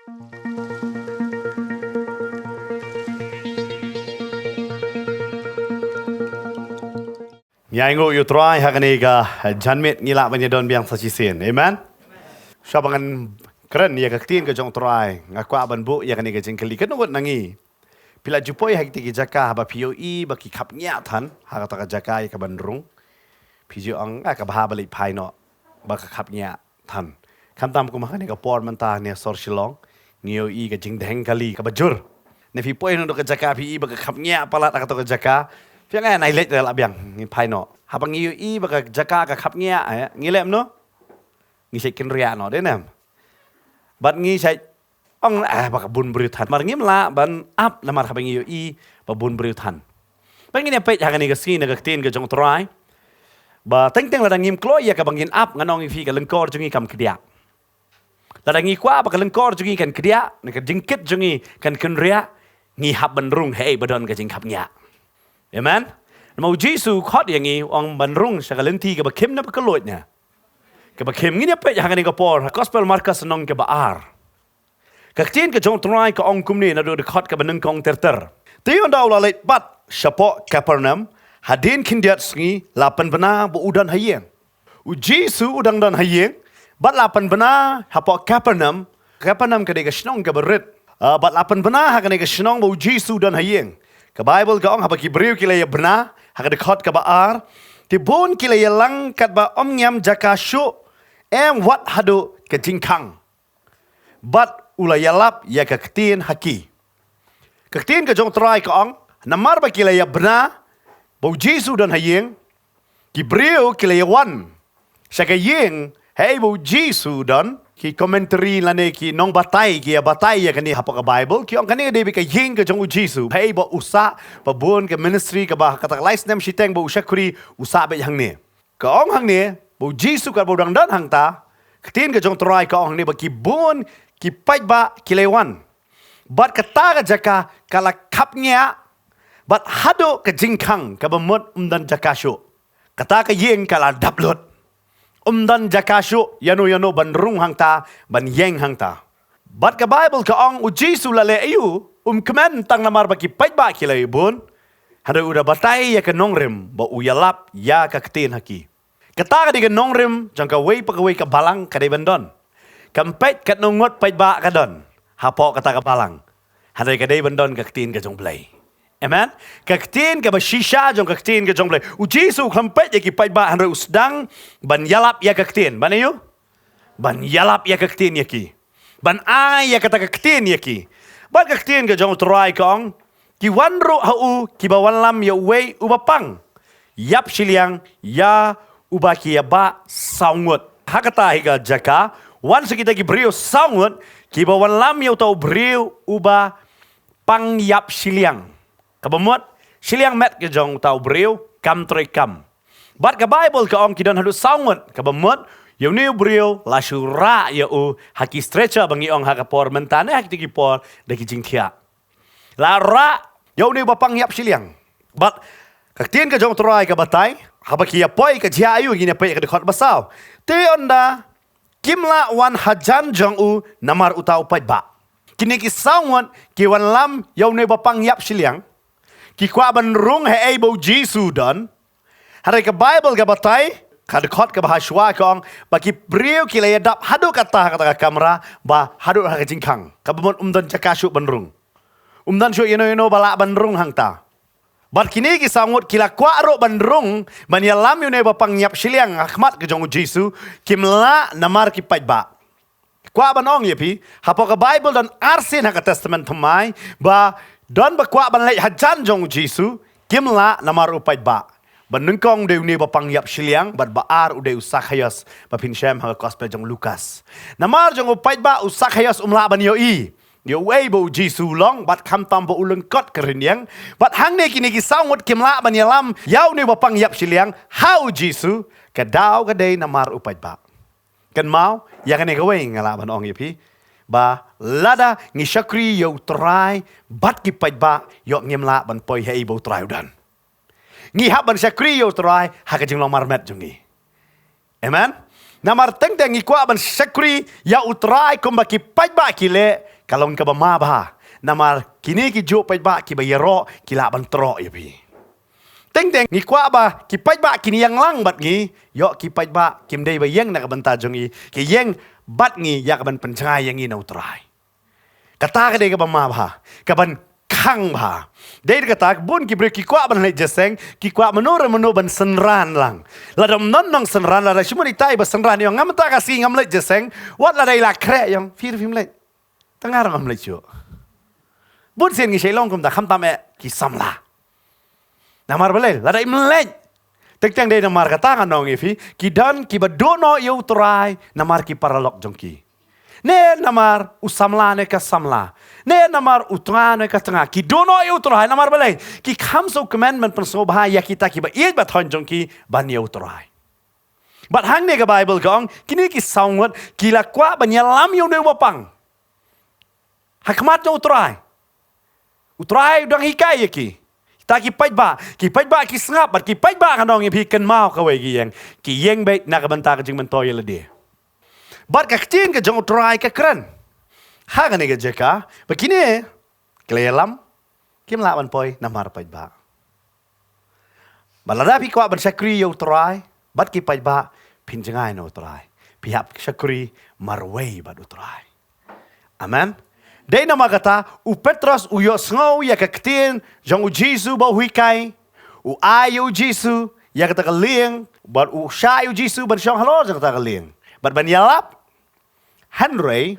Yang ngô yêu trai hakani ka janmet ngila banya don biang sasisen. Amen. Shabangan keren ya kaktin ka jong trai ngakwa ban bu ya kani ka jengkeli kan ngot nangi. Pila jupoi hak tiki jaka ba POE ba ki khap nya than ha ka jaka ka ban rung. Piju ang ka ba balik pai no ba ka khap nya than. Kam tam ku makani ka por man ta ne sor Shillong. Nio I ka jing deng kali ka bajur. Ne pi poi no ka jaka PE ba ka khap nya pala ka to ka jaka. Phía ngay này lệch là biang ni pai no habang yêu I baka jaka ka khap ngia ngilem no ngi se kin ria no de nam bat ngi sai ong baka bun bru than mar ngim la ban ap la mar habang yêu I ba bun bru than ban ngi ne pe ha ni ka skin ka tin ka jong trai ba teng teng la ngim klo ya ka bangin ap nganong fi ka lengkor jungi kam kdia la ngi kwa baka lengkor jungi kan kdia ne ka jingkit jungi kan kin ria ngi hab ban rung hei badon ka jing khap ngia. Amen. Mau Jesu khot yang ni orang bandrung sekaleng ti ke bakim na pekelot nya. Ke bakim ni apa yang ni ke por gospel markas nong ke baar. Kaktin ke jong trai ke ong kum ni na do de khot ke beneng kong terter. Ti on daw la let bat Khubor Kyrpang hadin kindiat sngi lapan bena bu udan hayeng. U Jesu udang dan hayeng bat lapan bena Khubor Kyrpang ke de ke snong ke berit. Bat lapan bena ha ke de ke snong bu Jesu dan hayeng. Ke Bible ka ong haba Kibriu kila ya bena haka dekhot ka baar ti bon kila ya lang kat ba om nyam jaka shu wat hadu ke jingkang bat ula yalap ya ka ktin haki ktin ka jong trai ka ong namar ba kila ya bena bo Jesu dan hayeng Kibriu kila ya wan saka yeng hey bo Jesu dan ki commentary lane ki nong batai ki batai ya kani hapa ka Bible ki ong kani debi ka ying ka jong Jesu hey ba usa ba bon ka ministry ka ba kata life name shiteng ba usakuri usa be hang ne ka ong hang ne bo Jesu ka bo dang dan hang ta ktin ka jong trai ka ong ne ba ki bon ki pai ba ki lewan bat kata ka jaka kala kapnya bat hado ka jingkang ka ba mot dan jaka shu kata ka ying kala daplot dan jakasyo yano ban rung hang ta ban yeng hang ta bat ka Bible ka ong u Jesu lale ayu kemen tang namar baki pait ba kilay bun hada uda batay ya ka Nongkhryiem ba uyalap ya ka ktin haki kata ka di ka Nongkhryiem jang ka way ka balang ka de bandon kampet kat nongot pait ba ka don hapo kata ka balang hada ka de bandon ka ktin ka jong play. Amen. Kaktin ka ba shisha jong kaktin ka jong play. U Jesu kampet ya ki pai ba hanra usdang ban yalap ya kaktin. Ban ayo? Ban yalap ya kaktin ya ki. Ban ay ya kata kaktin ya ki. Ban kaktin ka jong try kong ki wanro hau ki ba wanlam ya way ubapang. Yap Shillong ya ubaki ya ba saungut. Hakata higa jaka wan sekita ki brio saungut ki ba wanlam ya tau brio uba pang yap Shillong. Kabamot, Shillong met ke jong tau brio, kam tre kam. Bat ka Bible ka ong kidan hadu saungut, kabamot, yaw niyo brio, lasura ya haki stretcha bangi ong haka por mentane haki tiki por, daki jing tia. La ra, yaw niyo bapang yap Shillong. Bat, kaktin ka jong turay ka batay, habaki yapoy ka jia ayu, gini apoy ka dekot basaw. Ti onda, kimla wan hajan jong namar utaw pait ba. Kini ki saungut, ki wan lam, yaw niyo bapang yap Shillong. Ki kwa ban rung he ebo Jesu dan hari ke Bible ke batai kad khot ke bahaswa kong baki brio ki le dap hadu kata ka kamera ba hadu ha jingkang ka bamon dan jakashu ban rung dan shu yeno bala ban rung hang ta bat kini ki sangut kila kwa ro ban rung ban yalam yune ba pang yap Shillong akhmat ke jong Jesu kimla namar ki pai ba kwa ban ong yepi hapo ke Bible dan arsin ha testament Nongthymmai ba don bakwa ban lei hajan jong Jesu kimla namar upait ba ban nungkong de ni bapang yap Shillong bat baar ude usakhayas ba pinshem ha gospel jong Lukas namar jong upait ba usakhayas umla ban yo way bo Jesu long bat kham tam bo ulung kot kerinyang bat hang ne kini ki saungut kimla ban yalam yaw ni bapang yap Shillong how Jesu ka daw ka de namar upait ba kan mau ya kan ne ka way ngala ban ong yepi ba lada ngi shakri yo try bat ki pai ba yo ngemla ban poi hei bo try udan ngi hab ban shakri yo try ha ka jing long marmet jungi amen namar teng teng ngi kwa ban shakri ya utrai kum ba ki pai ba ki le kalong ka ba mabha namar kini ki jo pai ba ki ba yero ki la ban tro ya pi teng ngi kwa ba ki pai ba kini yang lang bat ngi yo ki pai ba kim dei ba yeng na ka ban ta jong i ki yeng bat ngi ya ka ban penchai yang ngi na utrai kata ka dei ka ba mabha ka ban khang bha dei kata bun ki bre ki kwa ban le jeseng ki kwa mano ban senran lang la dom non nong senran la shimuni tai ba senran yo ngam ta ka si ngam le jeseng wat la dei la kre yang fir film le tangar ngam le chu bun sen ngi Shillong kum ta kham ta me ki samla namar bale la dei mle teng dei namar kata ka nong ifi ki dan ki ba do no yo trai namar ki paralok jongki ne namar usamla ne ka samla ne namar utra ne ka tanga ki dono e utra namar bale ki kham so commandment pan so bha ya kita ki ba e ba thon jong ki ban ye utra but hang ne ka bible gong kini ki sawat ki la kwa ban ya lam yo ne wa pang hakmat no utra dang hikai ki ta ki pai ba ki snap bat ki pai ba kanong pi kan mau ka we ki yeng be na ka ban ta ka jing man to ye la de but ka tin ka jong try ka kran ha ka ne ka jeka begini klelam kim la ban poi namar pai ba balada pi kwa ban sakri yo try but ki pai ba pin jangai no try pi hap sakri marwei ba do try amen dei nama kata u Petros u yo sngo ya ka tin jong u Jesu ba hui kai u ayu Jesu ya ka ta ka lieng but u sha yu Jesu ban shong halo jang ta ka lieng but ban yalap Henry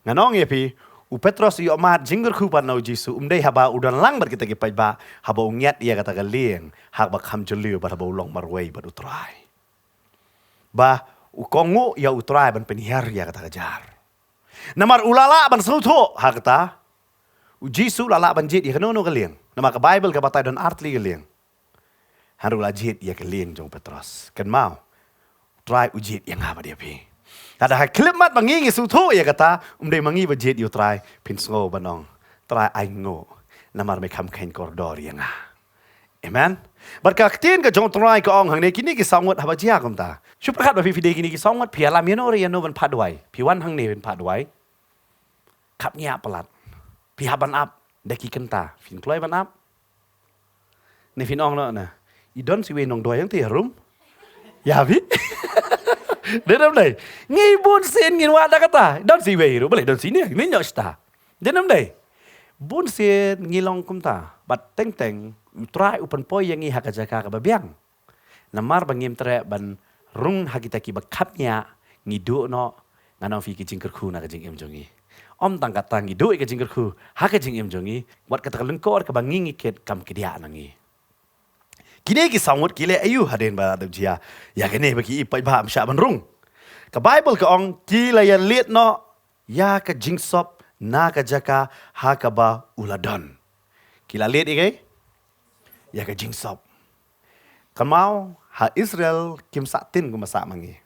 nganong yepi u Petros yo mat jingger khupan no Jesu dei haba udan lang bar kita ki pai ba haba ungyat ya kata ka lieng hak ba kham jeliu ba haba long marwei ba utrai ba u kongu ya utrai ban penhiar ya kata ka jar namar ulala ban suto hak ta u Jesu lala ban jit ya kanono ka lieng nama ka Bible ka batai don artli ka lieng haru la jit ya ka lieng jong Petros kan mau try ujit yang apa dia pi ada klimat mangingi sutu ya kata dei mangi bajit yu try pinsgo banong try aingo namar me kham khain koridor yang amen berkaktin ka jong try ka ong hang ne kini ki sangot haba jia kom ta suprakat ba fi de kini ki sangot pi alam yano re yano ban padwai pi wan hang ne ban padwai khap nya pelat pi haban ap de ki kenta fin kloi ban ap ne fin ong no na I don si we nong doi yang ti rum ya vi Denam dai. Ngibun sin ngin wada kata. Don si we ru boleh don sini ni nyok sta. Denam dai. Bun sin ngilong kum ta. Bat teng try upan poi yang ngi hakajaka ka babiang. Namar bangim tre ban rung hakita ki bakapnya ngidu no nganong fi ki jingker khu na ka jing em jongi. Om tang kata ngidu ka jingker khu ha ka jing em jongi. Wat kata lengkor ka bangingi ket kam kedia nangi. Kini ki sawut kile ayu haden ba da jia ya kene bagi ipai ba am sha ban rung ka Bible ka ong kila ya liet no ya ka jingsop na ka jaka ha ka ba uladon kila liet ige ya ka jingsop kamau ha Israel kim sa tin ku masak mangi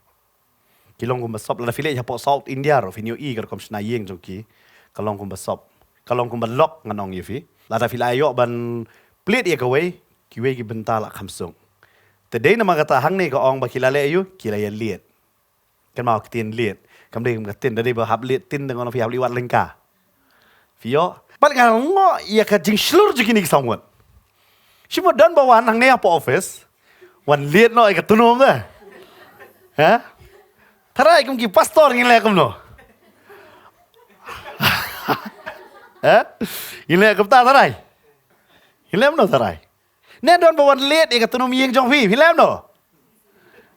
kilong ku masop la file ya po South India ro finio I ka kom sna yeng joki kalong ku masop kalong ku balok nganong yifi la da file ayo ban plate ya ka we kiwe ki bentala khamsung tedei nama kata hang ne ka ong ba kilale ayu kilaya liet kan mau tin liet kam dei ka tin dei ba hab liet tin dengan fi hab liwat lengka fio bal nga ngo ya ka jing slur jikini samwat shimo don ba wan hang ne apa office wan liet no ka tunom da ha tarai kum ki pastor ngile kum no ha ngile kum ta tarai ngile no tarai ne don bawan liet e katunom yeng jong fi lem no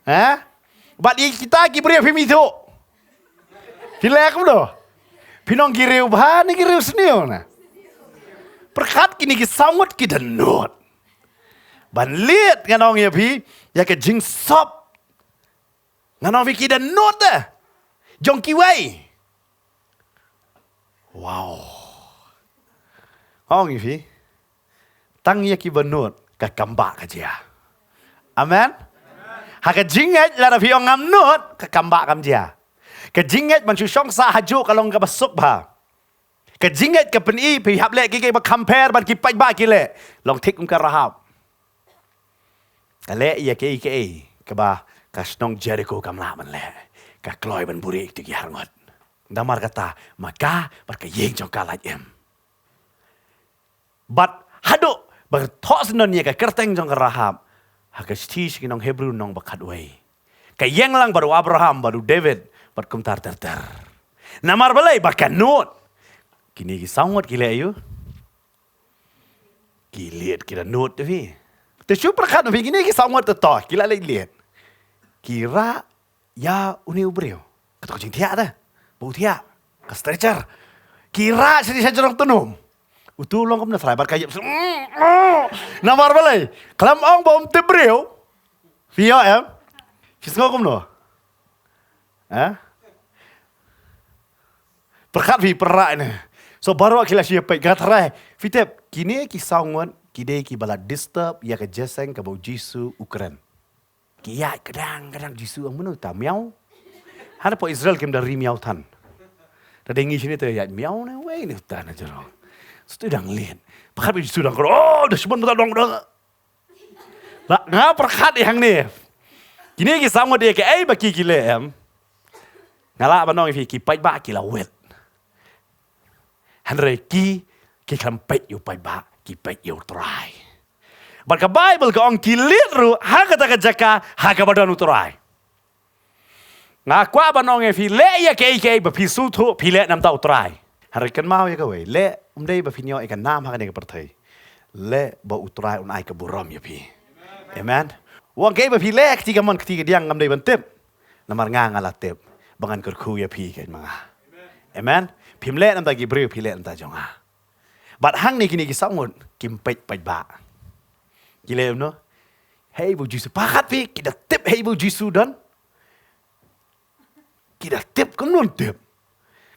ha bat I kita ki bri fi mi tu lek no pinong gireu ba ni gireu snio na perkat kini ki samut ki denot ban liet nganong ya fi ya ke jing sop nganong fi ki denot da jong ki wei wow ong fi tang ya ki benut ka kamba ka dia. Amen. Ha ka jinget la fi ong amnut ka kamba kam dia. Ka jinget man chu shong sa haju kalong ka basuk ba. Ka jinget ka pen I pi hap le ki ba compare ban ki pai ba ki le. Long tik ka rahab. Ka le ya ke ka ba ka snong Jericho kam la man le. Ka kloi ban burik ti ki harngot. Damar kata, maka berkayeng jong kalaj em. But haduk bertok senon ye ka kerteng jong Rahab. Hagas tish kinong Hebrew nong bakadway. Kayeng lang baru Abraham, baru David, berkumtar ter. Namar balay bakan not. Kini kisawat gila ayo. Gilit kira not tu. Tersyuk perkat nabi kini kisawat tetah. Gila lihat. Kira ya uni ubreu. Kata kucing tiak dah. Bau tiak. Ke stretcher. Kira sedih saja orang tenum. Utulong ko na try. Barkayap. Namar balay. Kalam ang bom tebreu. Fiyo em. Fisngok ko no. Perkat fi perak ni. So baru akila siya pay gatray. Fitep kini ki saungon kide ki bala disturb ya ke jeseng ke bau Jisu Ukraine. Kiya kadang Jisu ang menu ta miau. Hana po Israel kem dari miau tan. Dadengi sini tu ya miau na we ni tan jero. Stu dang lihat. Perkat Jisu dang oh dah sebon dong dong. Lah ngap perkat yang ni. Kini ki saungon dia ke ai baki kile em. Ngala banong fi ki pai ba ki la wet. Henry ki kampet you pai ba, ki pet you try. Barka Bible ka ong kilit ru, haka taka jaka, haka badan utray. Nga kwa banong fi le ya ke ba pisu thu pi le nam ta utray. Henry kan mau ya ka we, le dei ba pinyo ikan nam haka ne ka perthai. Le ba utray un ai ka buram ya pi. Amen. Wang ke ba pi le ketiga mon ketiga diang ngam dei ban tip. Namar nga ngala tip. Bangan kerku ya pi kan mga. Amen. Pimle nam ta gibreu pile nam ta jonga. But hang ni kini kisangun kimpet pai ba. Gile no. Hey bu Jisu pakat pi kita tip hey bu Jisu dan. Kita tip kan non tip.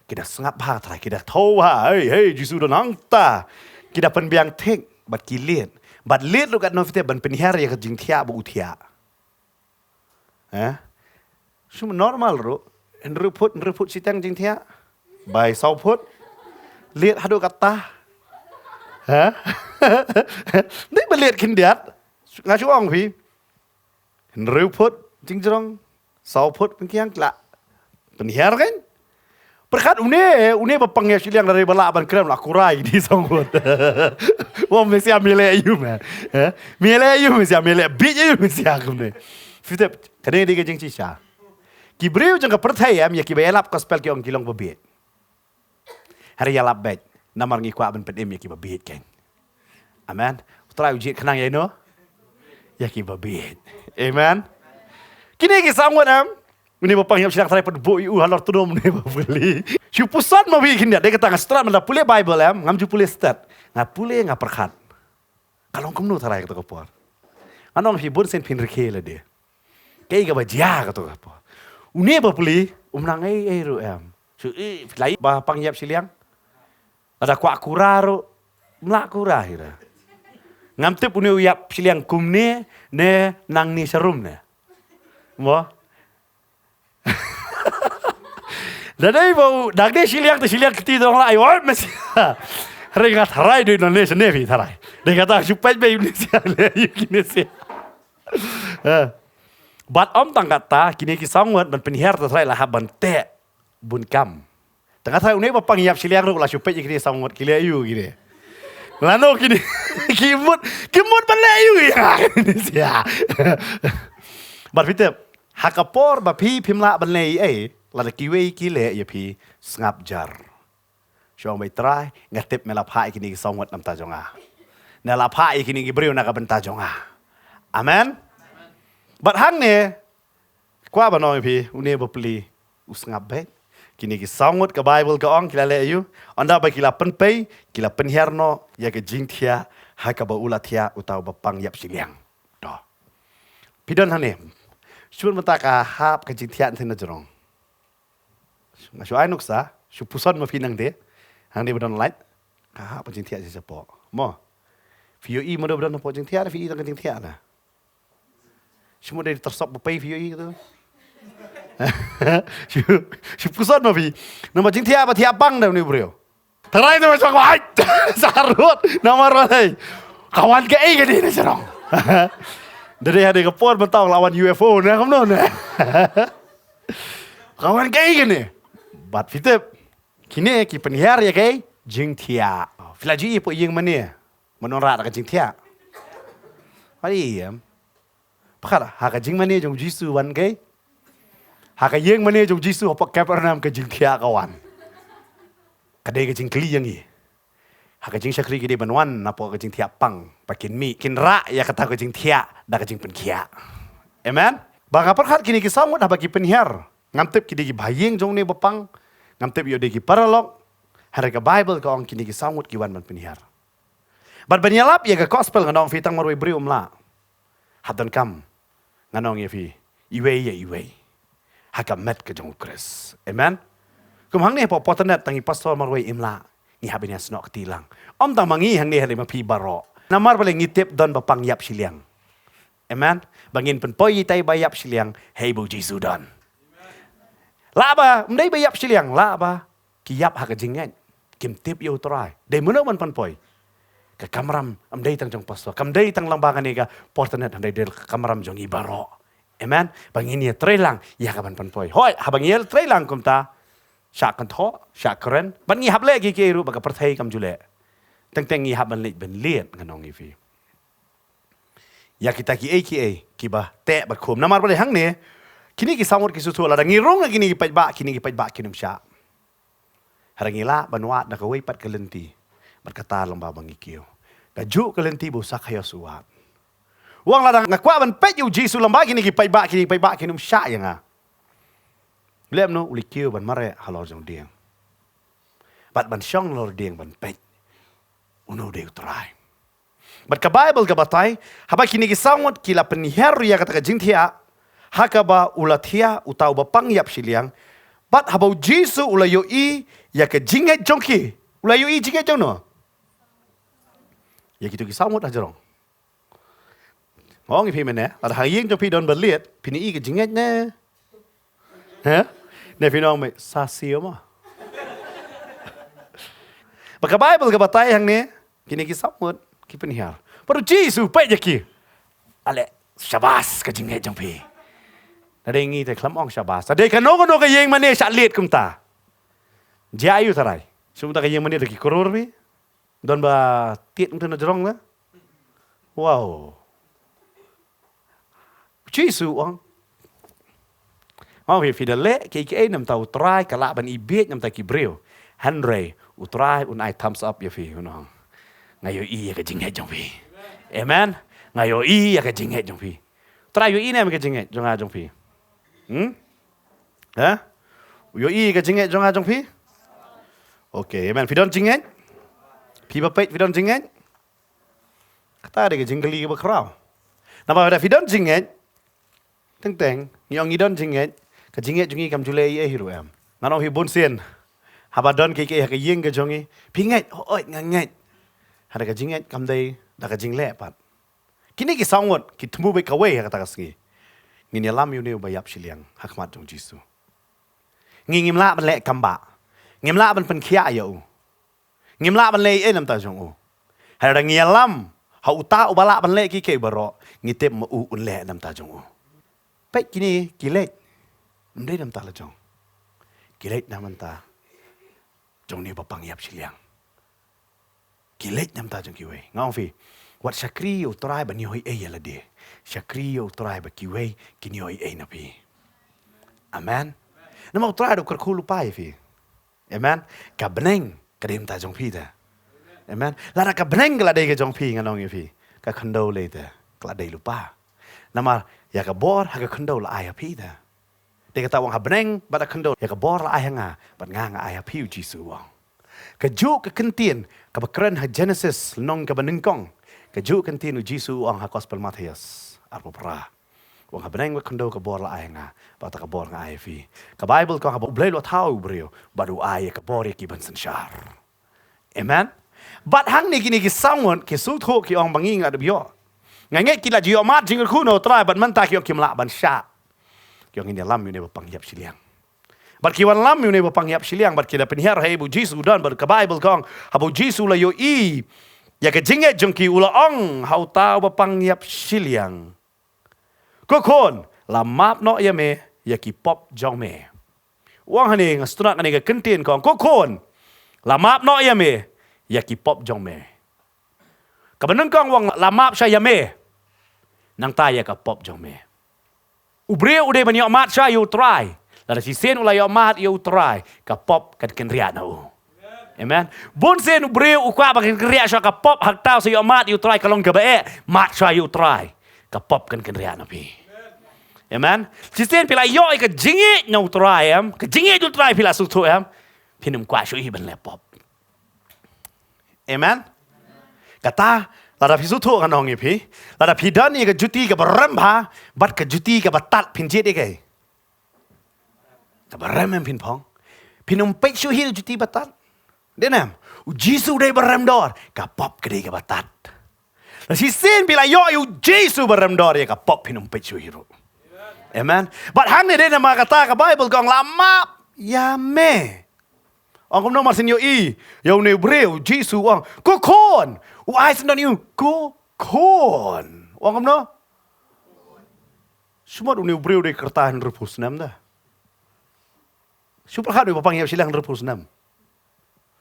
Kita sengap ha trai kita tahu ha hey Jisu dan angta. Kita penbiang tek bat kilit. Bat lit lu kat no fite ban penihar ya ke jing tia bu utia. Cuma normal ru. Nruput sitang jing tia. By sau put. Lihat hadu kata. Ni belihat kindiat. Ngaju ong pi. Nruput jing jerong. Sau put pengkiang kelak. Penihar kan? Perkat une berpanggil Shillong dari balak ban krem lah kurai di songkut. Wah mesti ambil ayu man. Ambil ayu mesti ambil biji ayu mesti aku ni. Fitep kadang dia jeng cisha. Kibreu jeng kepercaya ya kibayalap gospel ki ong kilong bebet. Hari ya lap bet. Namar ngi kwa ban pedem ya ki bebet kan. Amen. Utrai ujit kenang ya no. Ya ki bebet. Amen. Kini ki sangwat am. Ini bapang yang sedang try pedbo halor tudom ni beli. Si pusat mau bikin dia kata ngastra menda pule Bible am, ngam ju pule stat. Ngapule ngaperkat. Kalau kamu tarai kata kapor. Anong hibur sen pinrike la dia. Kei ga bajia kata kapor. Une bapuli umnang ai ru am. Su lai ba pangyap Shillong. Ada kwa kuraro mlak kurah ira. Ngam tip une uyap Shillong kumne ne nang ni serum ne. Mo Dadai bau dagde Shillong tu Shillong keti dong lah ayat mesti. Ringat harai do Indonesia nevi harai. Dia kata supaya be Indonesia le Indonesia. Bat om tangkata kini kisangwat ban penihar terai lah ban te bun kam. Tangkata unai bapang yap Shillong ru lah supaya kini sangwat kile ayu gini. Lano kini kimut ban le ayu ya Indonesia. Bat fitep hakapor bapi pimla ban le lada kiwe kile ya pi ngap jar. Syong bai try ngatip melapha ikini songwat nam tajonga. Na lapha ikini gibreu na kaben tajonga. Amen. But hang ne kwa banoi pi une bapli usngap baik. Kini ki songwat ka Bible ka ong kila le ayu. Onda ba kila penpei kila penherno ya ke jingthia ha ka ba ulathia utau bapang yap Shillong. Do. Pidon hane. Syun mataka hap ka jingthia thena jorong. Ngasu ai nuksa, su puson ma pinang de. Hang de badon light. Ka pa jing tia si sapo. Mo. Fio i mo do badon po jing tia, fi i tang jing tia na. Semua de tersop pe fio i tu. Su puson ma pi. Nama jing tia pa tia bang da ni bro. Terai tu macam ai. Sarut nomor ai. Kawan ke ai ke ni na sarong. Dari ada ke port mentau lawan UFO na kamu no. Kawan ke ai ke ni. Bat fitip. Kini ki penhiar ya kay jing tia. Filaji po yung mani. Menonrak ka jing tia. Pari yam. Pakara haka jing mani jong Jisu wan kay. Haka yung mani jong Jisu hapak Kapernaum ka jing tia kawan. Kadai ka jing kli yang i. Haka jing syakri kide banwan napo ka jing tia pang. Pakin mi kin ra ya kata ka jing tia da ka jing penkia. Amen. Banga perhat kini ki samut habaki penhiar. Ngamtip kide ki bayeng jong ne bapang. Ngamtip yo de ki paralog. Harga Bible ka ong kini ki samut ki wan man penhiar. Bat banyalap ya ka gospel nganong fitang marwe bri umla. Hadon kam nganong ya fi. Iwe. Haka met ka jong Kris. Amen. Kum hang ne po Potternet tangi pastor marwe imla. Ngi habinya snok tilang. Om tang mangi hang ne hari mapi baro. Namar bale ngitip don bapang yap Shillong. Amen. Bangin penpoy tay bayap Shillong. Hey bu Jisu don. Laba, mday bayap Shillong. Laba. Kiyap haka jingan. Kim tip yo try. Day muno man panpoy. Ka kamram amday tang jong pastor. Kamday tang lambangan ni ka Potternet amday del kamram jong ibaro. Amen. Bangin ya try lang. Ya ka panpoy. Hoy, habang yel try lang kumta. Syak kan tho, syak keren. Ban ngi hab le ki ke ru ba ka perthai kam jule. Teng ngi hab ban le ben liet nganong i fi. Ya kita ki ki ba te ba khum namar bale hang ne. Kini ki samut ki sutu la ngi rong kini ki pajba kinum syak. Harangi la banwat na kaway pat kalenti. Berkata lamba bangi kiyo. Kaju kalenti bu sakhayo suwat. Wang la ngakwa ban pet yu Jisu lamba kini ki pajba kinum syak yang a. Lem no uli kiyo ban mare halor jong dieng. Bat ban syong lor dieng ban pet. Uno de utrai. Bat ka Bible ka batay, haba kini ki samut kila penhiar ya kata ka jingthia. Hakaba ulathia utau ba pangyap Shillong. Bat habau Jisu ulayo i ya ke jinget jongki. Ulayo i jinget jong no. Ya gitu ki samut ajarong. Ngong ipi mene, ada hayeng jong pi don berliet, pini i ke jinget ne. Ha? Ne pinong mai sasio ma. Baka Bible ka batay hang ne, kini ki samut ki penhiar. Paru Jisu pe jaki. Ale syabas ka jinget jong pi. Ada ngi te klam ong syabas. Ada ka no ka yeng mane syak liet kumta. Dia ayu tarai. Sumta ka yeng mane ki koror pi. Don ba tiet mtu na jorong na. Wow. Jisu ong. Mau fi dale ke nam tau try kala ban ibet nam ta ki breu. Henry utrai un I thumbs up ya fi no. Ngayo i ka jinghet jong pi. Amen. Ngayo i ka jinghet jong pi. Try yo i na ka jinghet jong a jong pi. Ha? Yo i ka jinget jong a jong pi? Okay, amen. Fi don jinget? Pi ba pet fi don jinget? Kata de ka jingli ba kraw. Nama da fi don jinget? Teng yong i don jinget, ka jinget jongi kam jule i hiru am. Ngano hi bon sen. Haba don ke ka yeng ka jongi. Pi nget, oi nganget. Hada ka jinget kam dai da ka jingle pat. Kini ki sangwot ki tmu be ka we kata ka sngi. Ngin lam yu ne bayap Shillong hakmat jong Jisu. Ngim la ban le kamba. Ngim la ban pen khia ya u. Ngim la ban le e nam ta jong u. Ha ra ngi lam ha uta u bala ban le ki ke baro ngitep ma u un le nam ta jong u. Pe kini kilet. Mdai nam ta la jong. Kilet nam ta. Jong ni bapang yap Shillong. Kilet nam ta jong ki we. Ngong fi. Wat syakri u trai ban yoi e ya la de. Syakri yo try ba kiwe kinyo ay na pi. Amen. Na mau try do kerkulu pai fi. Amen. Ka beneng kadem ta jong pi ta. Amen. La ka beneng la de ka jong pi nganong fi. Ka khando le ta. Kla de lupa. Nama ya ka bor ha ka khando la ai pi ta. De ka tawang ha beneng ba ta khando ya ka bor la ai nga bat nga ai pi Jisu wang. Ka ju ka kentien ka bakren ha Genesis nong ka benengkong. Ka ju kentien Jisu wang ha gospel Matius. Arpo pra. Wang ha beneng kendo ka bor la ay nga. Bata ka bor nga ay fi. Ka Bible ko ha blay lo tao brio. Badu ay ka bor ki ban sanshar. Amen. But hang ni kini ki samon ki sutho ki ong bangi nga debyo. Nga nge kila jiyo mat jingur kuno try but manta ki kim la ban sha. Ki ong ini lam yu ne bapang yap Shillong. But ki wan lam yu ne bapang yap Shillong but ki da penhiar hai bu Jisu dan but ka Bible kong ha bu Jisu la yo i. Ya ka jinget jong ki ula ong hau tao bapang yap Shillong. Kokon la map no ya me ya ki pop jong me. wang hani ngastunat kani ka kentin kong kokon. Lamap no yame. Ya ki pop jong me. Kabanang kong wang lamap siya yame. Nang taya ka pop jong me. Ubre ude ban yo mat siya you try. Lada si sen ulay yo mat you try. Ka pop kan kenriat na u. Amen. Bon sen ubre ukwa ba kenriat siya ka pop hak tao sa yo mat you try kalong ka bae. Mat siya you try. Ka pop kan kenriat na pi. Amen. Si sen pila yo ka jingi no try am. Ka jingi you try pila su tu am. Pinum kwa shu i ban le pop. Amen. Kata lada pisu tu kan ong pi. Lada pidan ni ka juti ka berempa, bat ka juti ka batat pinjit ke. Ka berem pin pong. Pinum pek shu hi juti batat. Denam, Jisu dei berem dor, ka pop ke dei ka batat. La si sen bila yo Jisu berem dor ya ka pop pinum pek shu hi ru. Amen. But hang ni denam kata ka Bible kong lama ya me. Ang kung naman sinyo yaw ni Hebreo, Jisu ang kokon. Uay sendan yu kokon. Ang kung na? Semua ni Hebreo di kertahan repus nam dah. Super hard ni papang silang repus nam.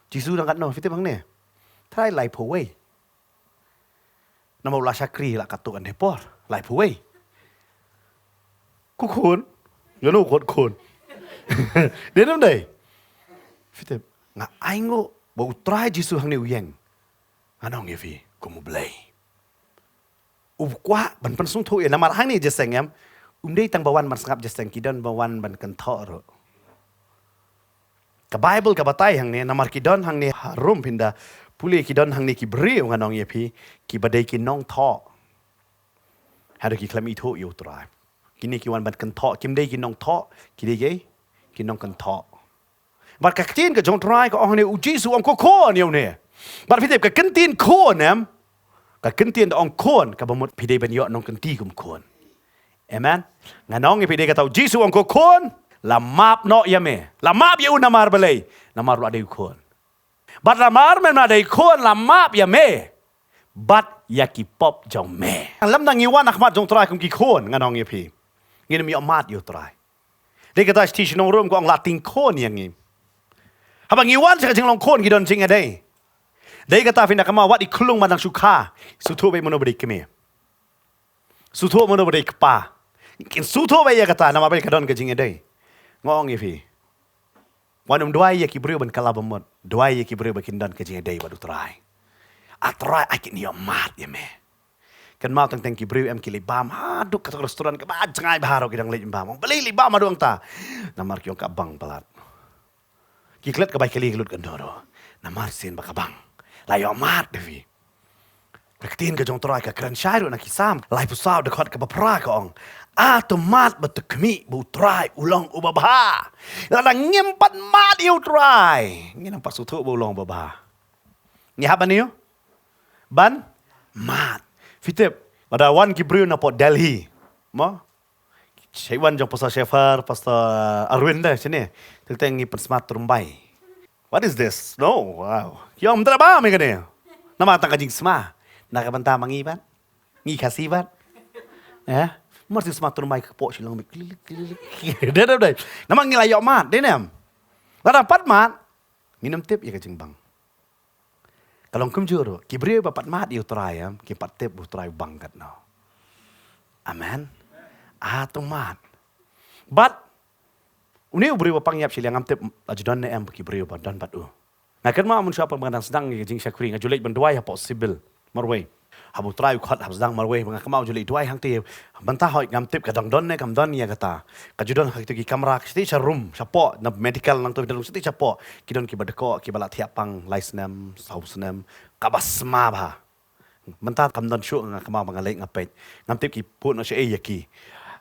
Jisu nang kat no, fitip bang ni. Try life away. Nama ulah syakri lah katukan depor. Life away. Kokon. Ya no kokon. Dia nam dai. Fitip, nga aingo bau try Jisu hang ni uyeng. Anong yefi, kumu blay. Ukwa ban pensung thu ya namar hang ni jeseng em. Dei tang bawan man sangap jeseng kidon bawan ban kentoro. Ka Bible ka batay hang ni namar kidon hang ni harum pinda puli kidon hang ni ki breu nganong yefi ki badai ki nong tho. Hado ki klami thu yu try. Kini ki wan ban kentho kim dei ki nong tho ki dei ki nong kentho. But kaktin ka jong try ka ong ni Jisu ang kokon yaw ni. But fitip ka kentin kon em. Ka kentin ong kon ka bamot pide ban yo nong kenti kum kon. Amen. Nganong pide ka tau Jisu ang kokon lamap no yame. Lamap ya una mar balay. Namar wa de kon. But lamar men na de kon lamap yame. But yaki pop jong me. Lam nang iwan akmat jong try kum ki kon nganong pi. Ngin mi amat yo try. De ka tas ti nong room ko ang lating kon yang ni. Habang iwan sa kajing long kon gidon jing aday. Day kata fina kama wat ikulong manang suka. Suto bay mono balik kami. Suto mono balik pa. Kin suto bay ya kata nama bay kadon kajing aday. Ngong ifi. Wanum duai ya kibriu ban kalabamot. Duai ya kibriu bakindan kajing aday badu try. Atry akin niyo mat ya me. Kan mau tang kibriu em kilibam. Aduk kata restoran ke bajang ay baharo kidang libam. Beli libam aduang ta. Namar kiyong kabang pelat. Kiklet ka bay kali kilut kandoro. Namar sin bakabang. Layo mat devi. Kaktin ka jong toray ka kran syairu na kisam. Lai pusaw dekot ka bapra ka ong. Ato mat batukmi bu try ulong ubabha. Lada ngimpat mat iu try. Nginang pasutu bu ulong ubabha. Ngihaban niyo? Ban? Mat. Fitip. Lada wan kibriu na po Delhi. Mo? Syaiwan jong pasal Shepherd, pasal Arwin dah macam ni. Tentang ni pensmat terumbai. What is this? No, wow. Yang mentera ba mereka ni? Nama tang kajing sma. Nak bantah mangi ban? Ngi kasih ban? Ya, mesti sma terumbai ke pok Shillong. Dah. Nama ngi layak mat, dia nem. Lara pat mat. Minum tip ya kajing bang. Kalau kum juru, kibriu bapat mat iu terayam, kipat tip bu teray bang kat no. Amen. Mat. But uni ubri wa pangyap sila ngamtip ajudan na em kibriu ba dan patu. Ngakan ma mun siapa mengandang sedang jing syakri ngajulai banduai ha possible marway. Habu try khat hab sedang marway mga kamau julai duai hang ti bantah hoi ngamtip kadang don ne kam don ya kata. Kajudan hak tu ki kamera sti cha room sapo na medical nang tu dalam sti sapo kidon ki badako ki balat thiapang license sausnem kabasma ba. Bantah kam don syu nga kamau mangalai ngapet. Ngamtip ki put no syai yaki.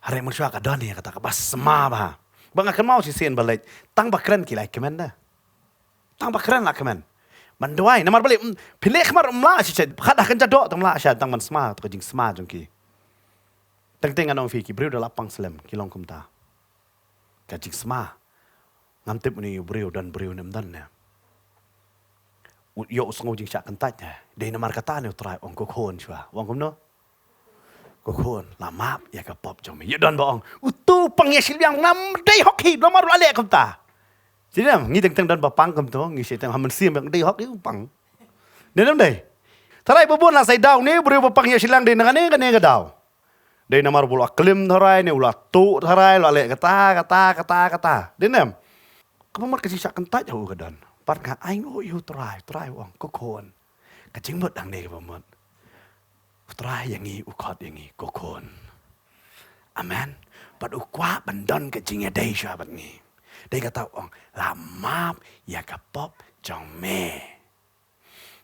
Hari manusia kadang ni kata kabasma ba. Bang akan mau si sen balik. Tang bakran kilai kemen dah. Tang bakran lah kemen. Manduai namar balik pilih kemar umla si ced. Khat akan jadok tang la asyad tang man sma tu kajing sma jongki. Tang anong fi ki briu dah lapang selam kilong kumta. Kajing sma. Ngantip ni briu dan briu nem dan ne. Yo usngo jing syak kentat ne. Dei namar kata ne try ong kokon chua. Wong kum no. Kokon lamap ya ka pop jong mi. Yo don baong. Utu pangya silyang nam dei hoki nomor ale kumta. Chỉ nên nghĩ từng đơn bà băng cầm thôi, nghĩ sẽ thằng mình xiêm bằng đi hót yếu bằng. Nên lắm đây. Thay bởi buôn là say đau nếu bữa bà băng ya Shillong đến cái này cái đau. Đây nằm ở bộ klim thôi này là tụ thôi là lệ kata. Đến em. Kamu mất cái gì sakit tak jauh kedan. Part nga anh oh you try uang ko kon. Kacing mất đằng này cái mất. Try yang ni ukot yang ni ko kon. Amen. But ukwa bandon kacing ya day siya bat ni. Day kata uang la map ya kapop jong me.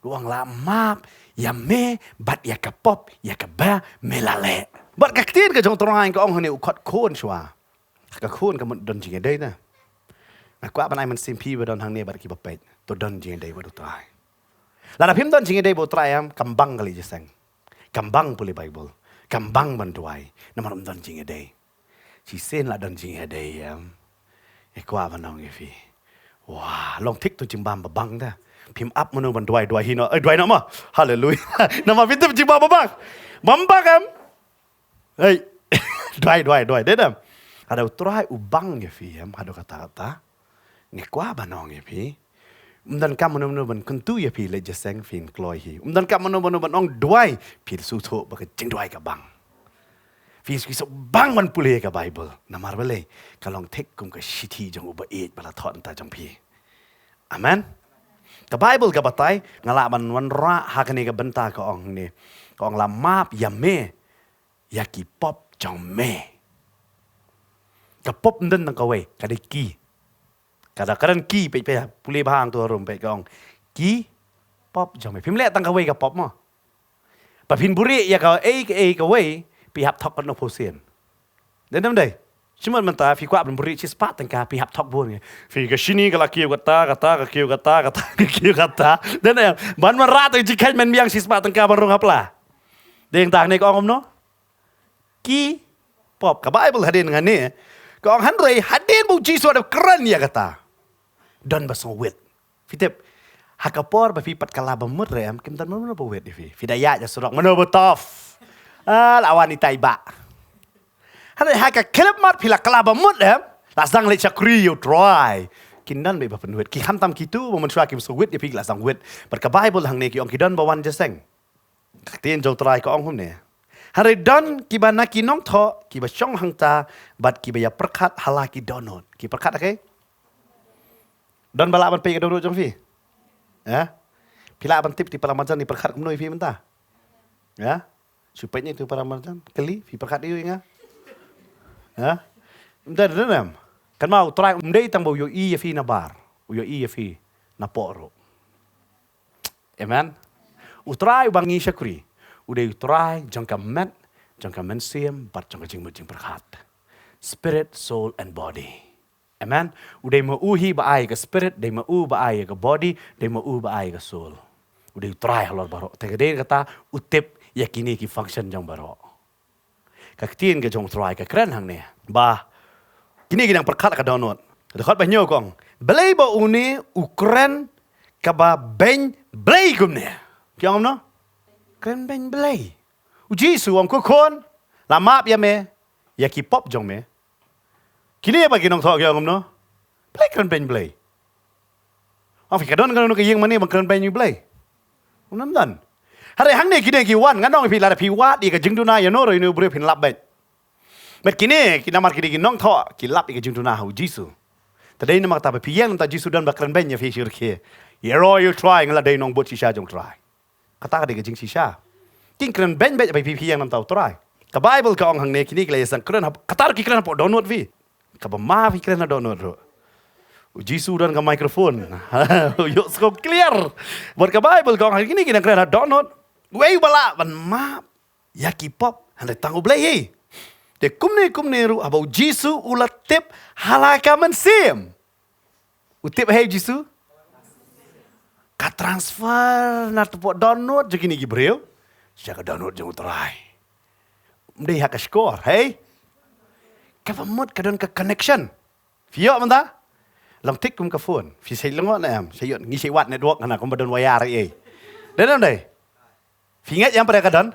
Uang la map ya me bat ya kapop ya kaba melale. But kaktin ka jong try ka ong hani ukot kon siya. Ka kon ka mất don jing ya day na. Qua bên này mình xem phi vào đòn hàng này bạn kịp bập bệt tôi đòn gì đây vào đồ trai là đáp phim đòn gì đây vào trai em cầm băng cái gì sang cầm băng poli Bible cầm băng bên đuôi nó mà đòn gì đây chỉ xem là đòn gì đây em qua bên nào nghe phi wow long thích tôi chim băm băng đó phim up mano bên đuôi hi nó đuôi nó mà hallelujah nó mà phim tôi chim băm băng em hey đuôi đấy em ada trai ubang nghe phi em ada kata nghe quá bà nong nghe phi dan kam mano ban kuntu ye phi le jaseng fin kloi hi dan kam mano ban ong duai phi su tho ba ching duai ka bang phi su bang man pule ka Bible na mar bale ka long thek kum ka shithi jong uba e bala thon ta jong phi amen ka Bible ka batai ngala ban wan ra ha ka ni ka banta ka ong ni ka ong la map ya me ya ki pop jong me ka pop dan tang ka we ka de ki kadang-kadang ki pe pulih bahang tu rum pe kong ki pop jom phim lẹ tăng ka we ka pop mo pa phin buri ya ka ka we pi hap thok no posien đến năm đây cuma menta phi kwa buri chi spat tăng ka pi hap thok bun phi ka shini ka la kiu kata đến đây ban man ra tu chi khai men biang chi spat tăng ka ban rong hapla deng tang ne kong om no ki pop ka Bible hadin ngan ni kong han rei hadin bu chi so da kran ya kata don basong wet fitep hakapor ba fi pat kala ba mut rem kim tan mano ba wet fi fidaya ja surok mano botof lawan ni taiba hale haka kelep mat pila kala ba mut rem la sang le chakri you try kinan be ba pen wet ki ham tam ki tu ba man shwa ki so wet fi la sang wet pat ka Bible hang ne ki ong ki don ba wan ja seng tien jong try ko ong hum ne hare don ki ba na ki nong tho ki ba chong hang ta bat ki ba ya perkhat hala ki donot ki perkhat okay don balak ban pe ka donut jong fi ya pila ban tip ti paramajan ni perkhat kumnoi fi menta ya supaya itu paramajan keli fi perkhat iu inga ya menta denam kan mau try mdei tang bo yo i fi na bar yo i fi na poro amen utrai bangi syakri udah utrai jong ka men siem bat jong ka jing perkhat spirit soul and body. Amen. Udah mau uhi baai ke spirit, udah mau baai ke body, udah mau baai ke soul. Udah try halor baro. Tegede kata utip yakini ki function jong baro. Kaktin ke jong try ke keren hang ne. Bah. Kini kinang perkat ka download. Dekat banyo kong. Belai ba uni ukren ka ba ben belai gum ne. Kyang no? Kren ben belai. Uji su am ko kon. La map ya me. Ya ki pop jong me. Kini apa kinong thok yang no? Play keren ben play. Ang fikadon kan no kayeng mani bang keren ben you play. Unam dan. Hare hang ne kini ki wan nganong pi la pi wat i ka jingduna ya no ro inu bre pin lap bet. Bet kini kinamar kini kinong thok ki lap i ka jingduna hu Jisu. Tadai namak ta pi yang ta Jisu dan ba keren ben ya fi shir ke. Ye ro you try ngala dai nong bot shisha jong try. Kata ka de ka jing shisha. King keren ben bet pi yang nam tau try. Ka Bible ka ong hang ne kini kle sang keren katar ki keren po download vi. Kaba ma fikiran na dono ro. Jisu dan ka microphone. Yo so clear. Buat ka Bible kong hari ini kita kena dono. Wei bala ban ma yaki pop hande tangu blei. De kumne ru abau Jisu ulatip halaka mensim. Utip hey Jisu. Ka transfer na tepok download je kini gibreu. Siaka download je utrai. Mdei hak score, hey. Kafamut kadon ka connection. Fio menta. Long tik kum ka phone. Fi sai longot na am. Sayot ngi sai wat network na kom badon wayar ai. Den nam dai. Fi ngat yang pada kadon.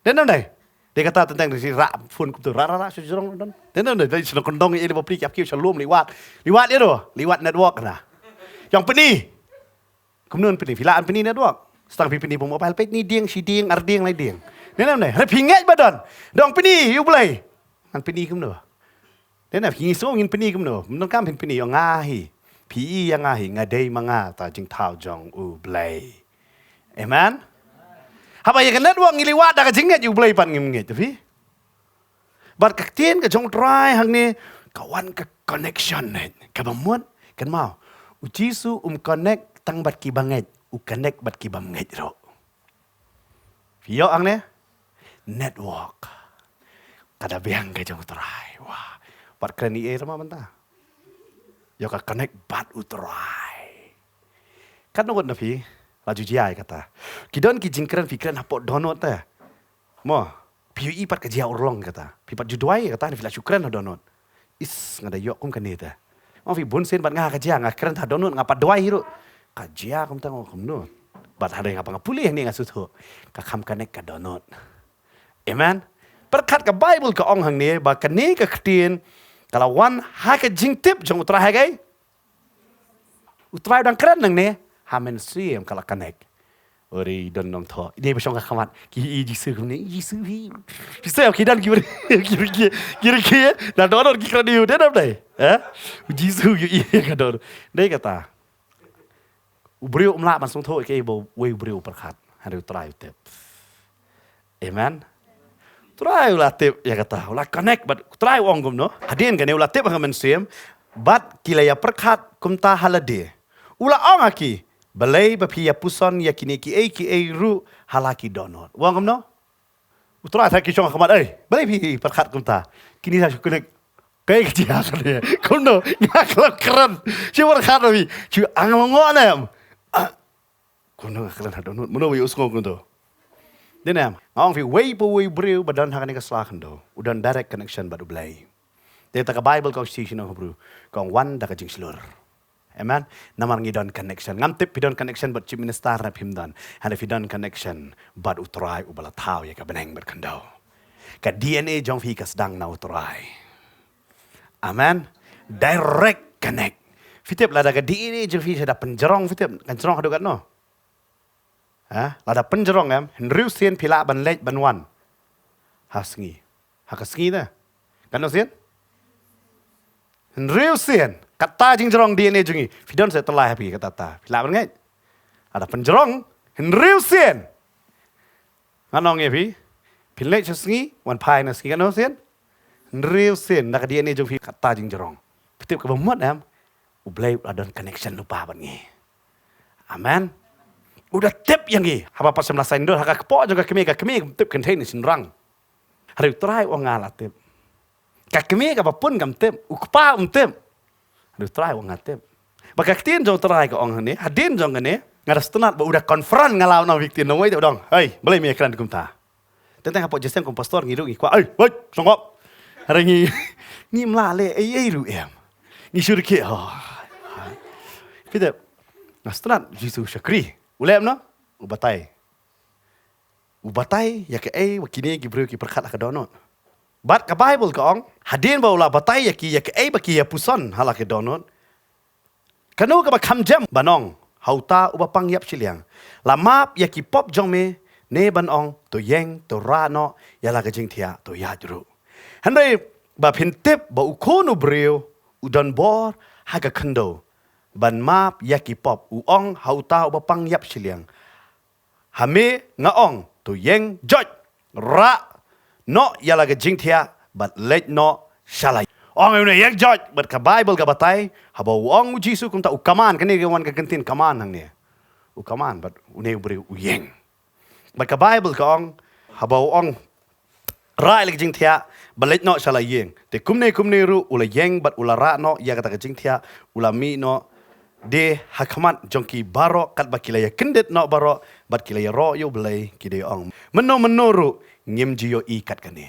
Den nam dai. Dia kata tentang si rak phun tu rak sejurong don. Tenang dah sudah kondong ini bopli kiap kiap shalom liwat. Liwat dia tu, liwat network nah. Yang peni. Kemudian peni, filaan peni network. Setang peni pun mobile page ni dieng si dieng arding lai dieng. Tenang dah, pingat badan. Dong peni you boleh. An peni kemudian. Tenang hingisong in peni kemudian. Menang kam peni yang ngahi. PE yang ngahi ngadai manga ta jing tau jong boleh. Amen. Apa yang network ngiliwat dah kejinget you boleh pan ngimget tapi. Bat kaktian ke jong try hang ni kawan ke connection net. Kabamuan kan mau. Ujisu connect tang bat ki banget. Connect bat ki banget ro. Fio ang ne network. Kada biang ke jong try. Wah. Bat keren ni sama banta. Yo ka connect bat utrai. Kan ngot na pi. Laju jiai kata. Kidon ki jingkran fikran hapot donot ta. Mo, PUI pat ka jia urlong kata. Pi pat juduai kata ni fila syukran ha donot. Is ngada yok kum kanita. Mo fi bunsen bat nga ka jia ngakran ha donot ngapa duai ru. Ka jia kum tang kum no. Bat hare ngapa ngapuli ni ngasutu. Ka kham connect ka donot. Amen. Perkat ka Bible ka ong hang ni ba ka ni ka ktin kalau wan ha ka jingtip jong utrai ha gai. Utrai dang kran nang ni. Hamen siem kalau connect. Ori don nom tho. Ini besong ka khamat. Ki jisu kum ni jisu hi. Jisu ki dan ki kira na donor ki kran diu den dai. Jisu yu ka dor. Dai kata. Ubriu umla ban song tho ke bo we ubriu perkat. Hari utrai tip. Amen. Try ulah tip ya kata. Ulah connect but try wong gum no. Hadin kan ulah tip hamen siem. Bat kilaya perkat kum ta halade. Ulah ong aki. Balai bapia puson ya kini ki ru halaki donot. Wong gum no. Utrai tak ki chong khamat balai pi perkat kum ta. Kini sa connect. Kai kia kan dia. Kum no ngak keren. Ci perkat wi. Ci angongo nem. Kum no keren ha donot. Mono wi usngong kum to. Dinam, ngong fi way po way brew badan hakan ka slakan do. Udan direct connection badu blay. Deta ka Bible ka station ho bro. Kong one da ka jing slur. Amen. Namar ngi don connection. Ngam tip pidon connection but chip minister na pimdan. And if you don connection bad utrai ubala tau ya ka beneng ber kando. Ka DNA jong fi ka sedang na utrai. Amen. Direct connect. Fitip la da ka DNA jong fi sada penjerong fitip kan jerong hadu kat no. Lada penjerong em, henriu sien pila ban lej ban wan. Hasngi. Hakasngi dah. Kan no sien? Henriu sien. Kata jing jerong DNA jungi. Fidon saya telah happy kata ta. Pila ban ngej. Ada penjerong, henriu sien. Nganong ye pi? Pilej hasngi, wan pai na sngi kan no sien? Henriu sien. Nak DNA jungi kata jing jerong. Pitip ke bemut em. Ublay adon connection lupa ban ngi. Amen. Udah tip yang ni, apa pas semasa Indo, hak kepok juga kami tip contain sin rang. Hari try wong ngalat tip. Kami apapun kam tip, ukpa tip. Hari try wong ngatip. Baka ktin jong try ke ong ni, hadin jong ni, ngada setenat ba udah konfront ngalau na victim no way dong. Hey, boleh mi ekran kum ta. Tentang apa jesen kum pastor ngiru ngi kwa. Woi, songop. Hari ni mlale ru em. Ni syurki. Kita setenat jisu syakri. Ulem no, ubatai ya ke wakini gibru ki perkat ka donot. Bat ka Bible ka ong hadin ba ula batai ya ke baki ya puson hala ke donot. Kanu ka ba kham jam banong hauta ubapang yap Shillong. Lamap ya ki pop jong me ne ban ong to yeng to ra no ya la ka jing thia to ya juru. Handai ba phintip ba ukonu breu udan bor ha ka khando. Ban map yaki pop uong hauta ubapang yap Shillong. Hame ngaong tu yeng joj ra no yala ga jingthia but let no shalai. Ong ne yeng joj but ka Bible ga batai haba uong Jisu kum ta ukaman kani ga wan ka kentin kaman hang ne. Ukaman but une ubri uyeng. But ka Bible ka ong haba uong ra la ga jingthia but let no shalai yeng. Te kumne ru ula yeng but ula ra no ya ga ta ga jingthia ula mi no de hakamat jongki baro kat bakilaya kendet no baro bat kilaya ro yo belai kide ong menuru ngim jiyo ikat kane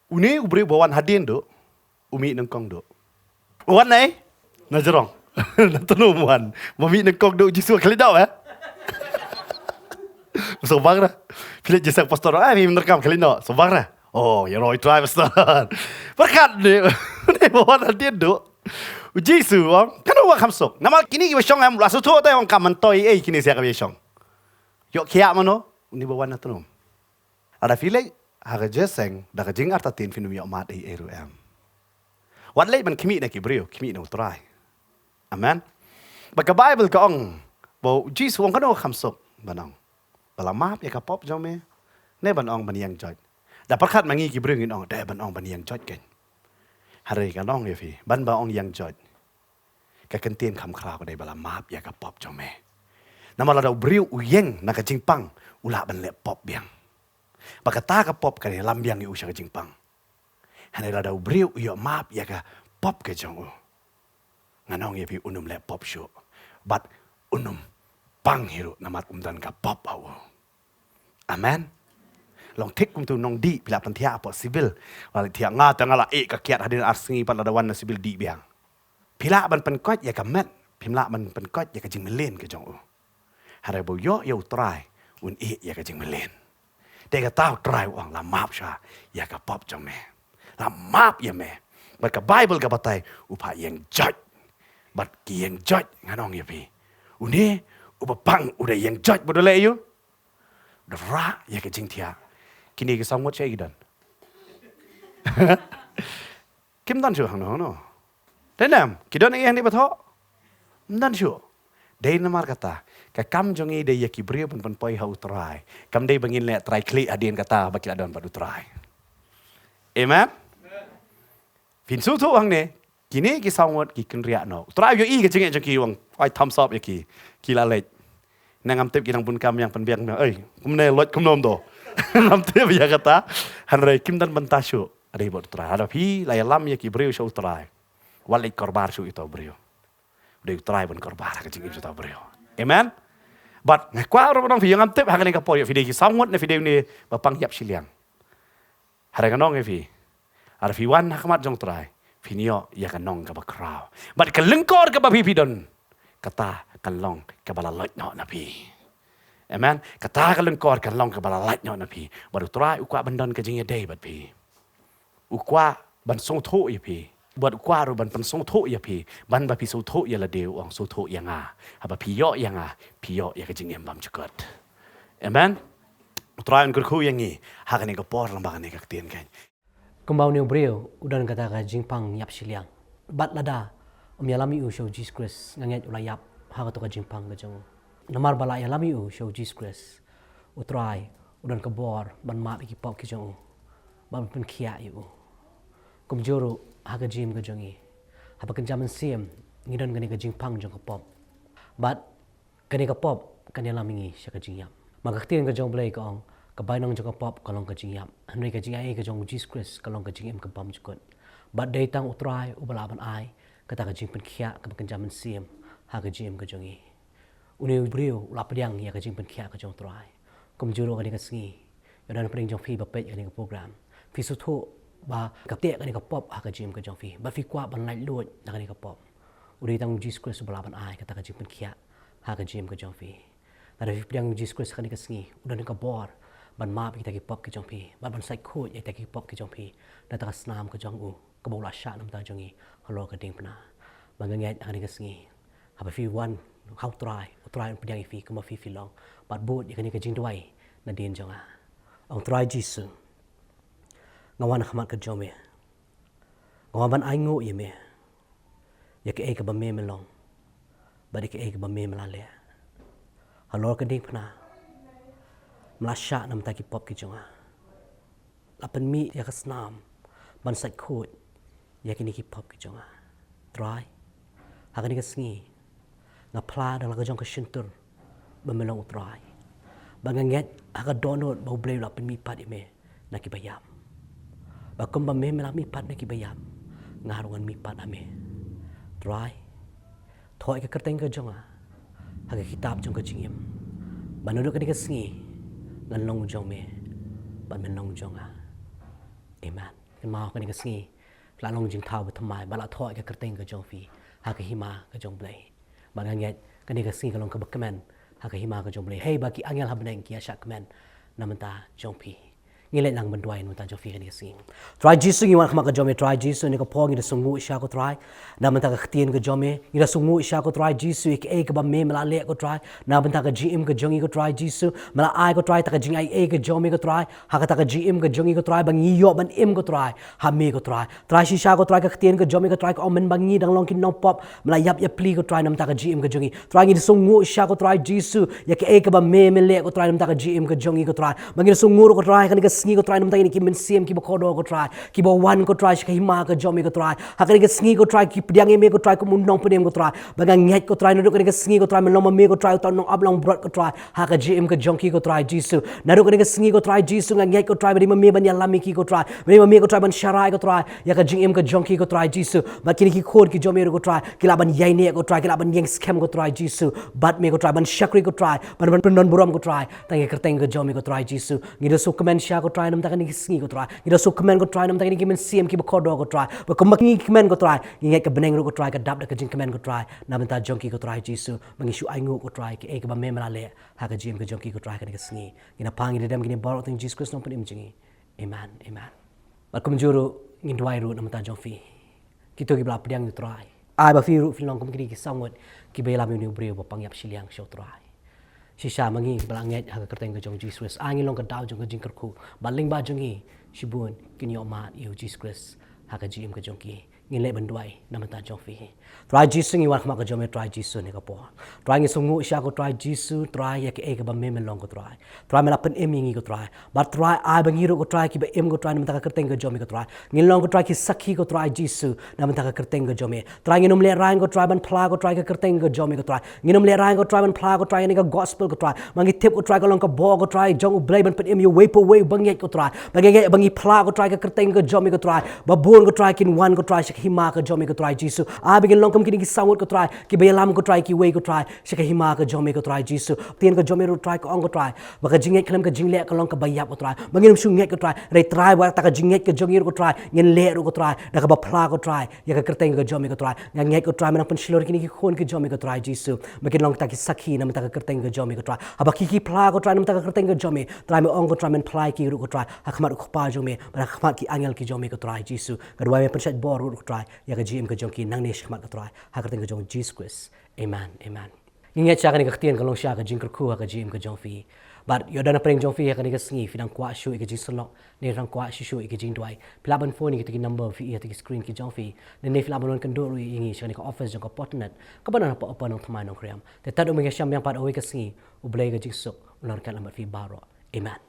une ubri bawan hadin do umi nengkong do wan nai na jerong na tunu muan mami nengkong do jisu kali dau Sombang dah. Pilih jasa pastor. Ni menerkam kali no. Sombang dah. Oh, ya Roy try pastor. Berkat ni. Ni bawa dia duk. Jisu orang. Kan orang kamsok. Nama kini kita syong am lasu tu tu orang kaman toy kini siapa kita syong. Yok kiak mana? Ni bawa nak tu. Ada pilih harga jeseng dah kejing artatin finum yok mat eru am. Wan lei man kimi nak kibrio, kimi nak try. Amen. Baka Bible ka ong. Bo Jisu orang kan orang kamsok banang. Bala map ya ka pop jome. Ne ban ong ban yang joj. Da perkat mangi ki brengin ong da ban ong ban yang joj ken. Hari ka nong ye fi ban ba ong yang joj. Ka kentien kham khra ko dai bala map ya ka pop jome. Nama la da briu uyeng na ka jingpang ula ban le pop biang. Baka ta ka pop ka lam biang yu sha ka jingpang. Hanai la da briu yo map ya ka pop ke jong. Nganong ye fi unum le pop shu. But unum pang hiru namat dan ka pop awo. Amen. Long tik kum tu nong di bila pantia apa sibil. Wala tia nga ta ngala ka kiat hadin arsingi pan ada wan sibil di biang. Pila ban penkot ya ka met. Pimla ban penkot ya ka jing melen ke jong. Harai bo yo try un ya ka jing melen. Dia ka tau try wang la map sha ya ka pop jong me. La map ya me. Bat ka Bible ka batai upa yang judge. Bat ki yang judge nganong ya pi. Uni upang udah yang judge bodoh le you. Dra ya ke jing tia. Kini ke samot saya gidan. Kim dan shu hang no. Denam, kidan yang di batok. Dan shu. Dai namar kata, ka kam jongi de ya kibrio pun poi hau try. Kam dai bangin le try klik adien kata baki adon padu try. Amen. Pinsu tu hang ne. Kini ki samot ki kenriak no. Try yo i ke jing ki wang. Ai thumbs up ya ki la lek. Nang am tip ki nang pun kam yang penbiang na. Kum ne lot kum nom do. Am tip ya kata. Han rei kim dan bentashu. Ada ibot try. Ada pi la lam ya ki brio show try. Walik korbar shu itu brio. Udah try pun korbar ke jing itu brio. Amen. But ngakwa ro nang fi yang am tip hang ne ka poyo video ki samot ne video ni bapang yap Shillong. Hari kanong e fi. Ada fi wan hakmat jong try. Finio ya kanong ka bakraw. But kalengkor ka ba pipidon. Kata kalong ka bala lot no na pi. Amen. Kata kalengkor kalong ka bala lot no na pi. Baru try ukwa bandon ka jing day bat pi. Ukwa ban song tho ya pi. Buat ukwa ro ban pan song tho ya pi. Ban ba pi so tho ya la deu ong so tho ya nga. Haba pi yo ya nga. Pi yo ya ka jing em bam chukot. Amen. Try un kurku yang ni. Hakane ka por lang ba ne ka tien kan. Kembau ni brio udan kata ka jingpang yap Shillong. Bat lada yalami u show Jesus Christ nganget ulayap ha ka jingpang ka jong. Namar bala yalami u show Jesus Christ. Utrai udan ka bor ban ma ki pop ki jong. Ban pen kia yu. Kum juru ha ka jim ka jongi. Ha pa kan jaman sim ngidan ka jingpang jong ka pop. Bat ka pop kan yalami ngi sya ka jingyap. Magaktin ka jong blay ka ong kabay nang jong pop kalong ka jingyap. Henry ka jingyai ka jong Jesus Christ kalong ka jingyam ka bam jukot. Bat day tang utray ubalaban ay kata ka jingpen kia ka bakan jaman sim ha ka jim ka jongi. Uni brio lapadiang ya ka jingpen kia ka jong tray. Kum juro ka ka sngi. Yodan pring jong fi bapet ka ka program. Fi sutu ba ka te ka pop ha ka jim ka jong fi. Bat fi kwa ban lai lut na ka pop. Uni tang Jesus Christ ubalaban ay kata ka jingpen kia ha ka jim ka jong fi. Nada fi padiang Jesus Christ ka sngi udan ka bor ban ma kita ki pop ki jong pi ban sai khut ya ta ki pop ki jong pi na ta snam ka jong u ka bola sha nam ta jongi halo ka ding pna ban ngai ani ka sngi ha ba fi one how try pdiang fi ka ma fi long bat boot ya ka jing dwai na din jonga ong try jisu ngawan khamat ka jome ngawan ban ai ngo ye me ya ka e ka ba me melong ba de ka e ka ba me melale halo ka ding pna Melasyak nam taki pop ki jonga. Lapan mi ya kesnam. Ban sai khut. Ya kini ki pop ki jonga. Try. Hakani ka sngi. Ngapla dang la ka jong ka shintur. Bamelong utray. Banganget haka donot bau blay lapan mi pat ime na ki bayam. Bakum ba me mela mi pat na ki bayam. Ngarungan mi pat ame. Try. Thoi ka kerteng ka jonga. Haka kitab jong ka jingim. Banuduk ka ni ka sngi. Ngan long jong me ban men long jong a amen kan mau kan ka sngi la long jing thau thamai bala thoi ka kerteng ka jong fi ha ka hima ka jong blai ban ngat kan ka sngi ka long ka bakmen haka hima ka jong boleh hey baki angel habneng kia syak men namenta jong pi ngilai lang banduai nu ta jo fi ni sing try jisu ngi wan khama ka jome try jisu ni ko pong ni sungu sha ko try na menta ka htien ka jome ni sungu sha ko try jisu ek ba me mala le ko try na menta ka gm ka jongi ko try jisu mala ai ko try ta ka jing ai e ka jome ko try ha ka ta ka gm ka jongi ko try bang yo ban em ko try ha me ko try shi sha ko try ka htien ka jome ko try ko omen bang ni dang long kin no pop mala yap ya pli ko try na menta ka gm ka jongi try ngi sungu sha ko try jisu ya ke ek ba me le ko try na menta ka gm ka jongi ko try bang ni sungu ko try ka ni sngi ko try namta ni ki men sim ki bokodo ko try ki bo one ko try shi hima ka jomi ko try hakari ka sngi ko try ki pdiang me ko try ko mun nong pdem ko try baga ngai ko try no ko ni ka sngi ko try men loma me ko try to nong ablong brot ko try ha ka gm ka jonki ko try jisu na ro ko ni ka sngi ko try jisu ngai ko try bari me ban ya lami ki ko try bari me ko try ban sharai ko try ya ka gm ka jonki ko try jisu ba kini ki khod ki jomi ko try ki la ban yai ne ko try ki la ban yang scam ko try jisu bat me ko try ban shakri ko try ban non buram ko try tangi kerteng ko jomi ko try jisu ngi do so comment sha ko try nam ta ni sngi ko try ngi do so comment ko try nam ta ni men sim ki bokodo ko try ba ko mak ni comment ko try ngi ka beneng ro ko try ka dap da ka jing comment ko try nam ta jonki ko try jisu mangi shu ai ngo ko try ki ek ba me mala le ha ka gm ka jonki ko try ka ni sngi ngi na pangi dem ngi baro ting jesus christ no pun imjingi amen amen ba kum juru ngi dwai ru nam ta jonfi ki to ki bla pdiang ni try ai ba fi ru fi long kum ki samot ki be la mi ni breu ba pangyap Shillong show try Shisha mangi balanget ha kerteng ke jong Jesus angin long ka daw jong ka jing kerku baling ba jongi shibun kin yo mat yo Jesus ha ka jim ka jong ki ngin le banduai namata jong fi try Jesus ngi wa khma ka jom try Jesus ne ka po try ngi sungu sha ko try Jesus try ya ke ka ba me long ko try me la pen em ngi ko try ba try ai bangi ro ko try ki ba em ko try namata ka kerteng ke jom ko try ngin long ko try ki sakhi ko try Jesus namata ka kerteng ke jom try ngi num le rang ko try ban phla ko try ka kerteng ke jom ko try ngi num le rang ko try ban phla ko try ni ka gospel ko try mangi tip ko try ko long ka bo ko try jong blai ban pen em yo way po way bangi ko try bangi phla ko try ka kerteng ke jom ko try ba bon ko try kin one ko try hima ka jom ko try Jesus a begin long kam kini ki sawut ko try ki bayalam ko try ki way ko try shaka hima ka jom ko try Jesus tien ko jom ro try ko ong ko try ba ka jinget klam ka jingle ka long ka bayap ko try bangin sung nget ko try re try wa ta ka jinget ka jong ko try ngin le ro ko try da ka ba phla ko try ya ka kerteng ka jom ko try nget ko try man pan shilor kini ki khon ki jom ko try Jesus makin long ta ki sakhi nam ta ka kerteng ka jom ko try aba ki phla ko try nam ta ka kerteng ka jom try me ong ko try man phla ki ro ko try ha khamat ko pa jom ba khamat ki angel ki jom ko try Jesus ka dwa me pan shat bor ro ko try ya ka jim ka jom ki nang ne shmat ka try ha kerteng ka jom Jesus Christ amen amen ingat cha ka ni ka tien ka long sha ka jing ka khu ha ka jim ka jom fi but yo dana preng jong fi ha ka ni ka sngi fi dang kwa shu ka jing slok ne rang kwa shu ka jing dwai pilaban phone ni ki number fi ya ki screen ki jong fi ne pilaban kan do ru ingi sha ni ka office jong ka Potternet ka bana pa apa Nongthymmai Nongkhryiem te ta do me ka sham yang pa o ka sngi u blai ka jing sok ular ka lambat fi baro amen